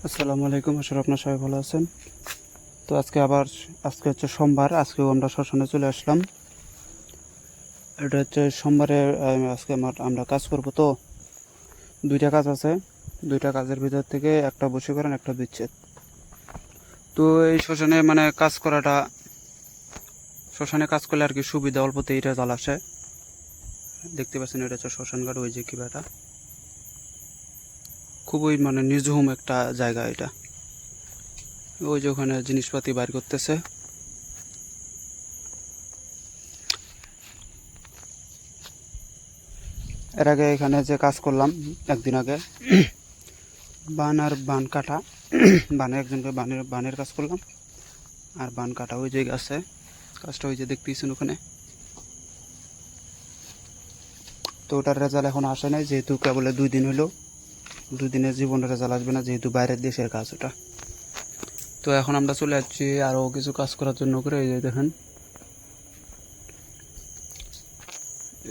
আসসালামু আলাইকুম, আশা করি আপনার সবাই ভালো আছেন। তো আজকে হচ্ছে সোমবার, আজকেও আমরা শ্মশানে চলে আসলাম। এটা হচ্ছে সোমবারে আমরা কাজ করব। তো দুইটা কাজ আছে, দুইটা কাজের ভিতর থেকে একটা বশীকরণ, একটা বিচ্ছেদ। তো এই শ্মশানে মানে শ্মশানে কাজ করলে আর কি সুবিধা, অল্পতে এটা জল আসে। দেখতে পাচ্ছেন, এটা হচ্ছে শ্মশান ঘাট, ওই যে কিবাটা খুবই মানে নিঝুম একটা জায়গা এটা। ওই যে ওখানে জিনিসপাতি বাইর করতেছে। এর আগে এখানে যে কাজ করলাম একদিন আগে, বান কাটা, একজনকে বানের কাজ করলাম, আর বান কাটা ওই যে আছে কাজটা, ওই যে দেখতেছেন ওখানে। তো ওটার রেজাল্ট এখন আসে নাই, যেহেতু কেবল 2 দিন হলো। 2 দিনের জীবনের রেজাল্ট আসবে না, যেহেতু বাইরের দেশের কাজ ওটা। তো এখন আমরা চলে যাচ্ছি আরও কিছু কাজ করার জন্য করে। এই যে দেখেন,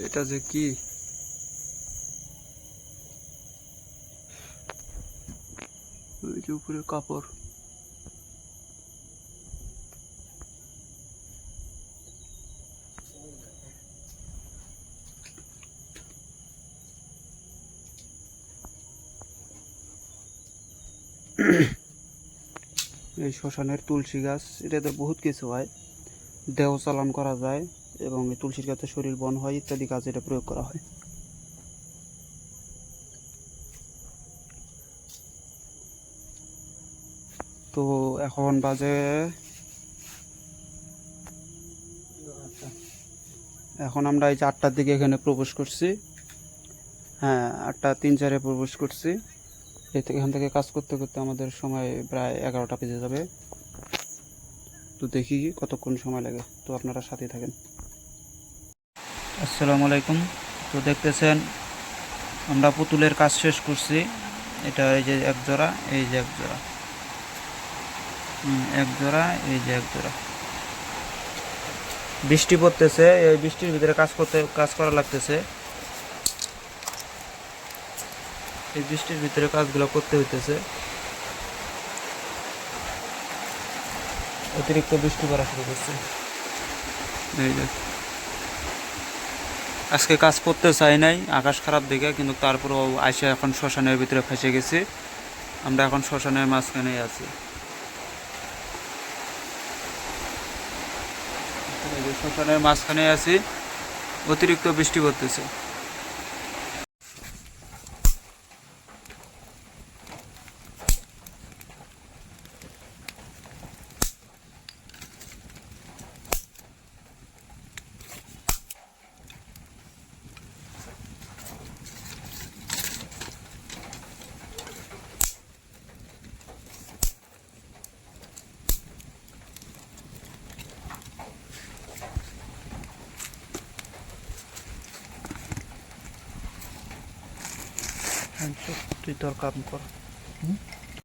এটা যে কি, ওই যে উপরে কাপড়। এই শ্মশানের তুলসী গাছ, এটাতে বহুত কিছু হয়, দেহ চালান করা যায়, এবং এই তুলসীর গাছে শরীর বন হয়, ইত্যাদি কাজে এটা প্রয়োগ করা হয়। তো এখন বাজে, এখন আমরা এই যে 8টার দিকে এখানে প্রবেশ করছি। হ্যাঁ, 8টা 3-4-এ প্রবেশ করছি। এখান থেকে কাজ করতে করতে আমাদের সময় প্রায় 11টা বেজে যাবে। তো দেখি কতক্ষণ সময় লাগে, তো আপনারা সাথে থাকেন। আসসালামু আলাইকুম। তো দেখতেছেন, আমরা পুতুলের কাজ শেষ করছি। এটা এই যে এক জোড়া, এই যে এক জোড়া, এক জোড়া, এই যে এক জোড়া। বৃষ্টি পড়তেছে, এই বৃষ্টির ভিতরে কাজ করা লাগতেছে। এই বৃষ্টির ভিতরে কাজগুলো করতে হইতেছে, অতিরিক্ত বৃষ্টি পড়া শুরু করছে। এই যে আজকে কাজ করতে চাই নাই, আকাশ খারাপ দেখে, কিন্তু তারপরেও আইসে এখন শ্মশানের ভিতরে ফেসে গেছি। আমরা এখন শ্মশানের মাঝখানেই আছি। শ্মশানের মাঝখানে আছি, অতিরিক্ত বৃষ্টি পড়তেছে। তুই তোর কাম কর।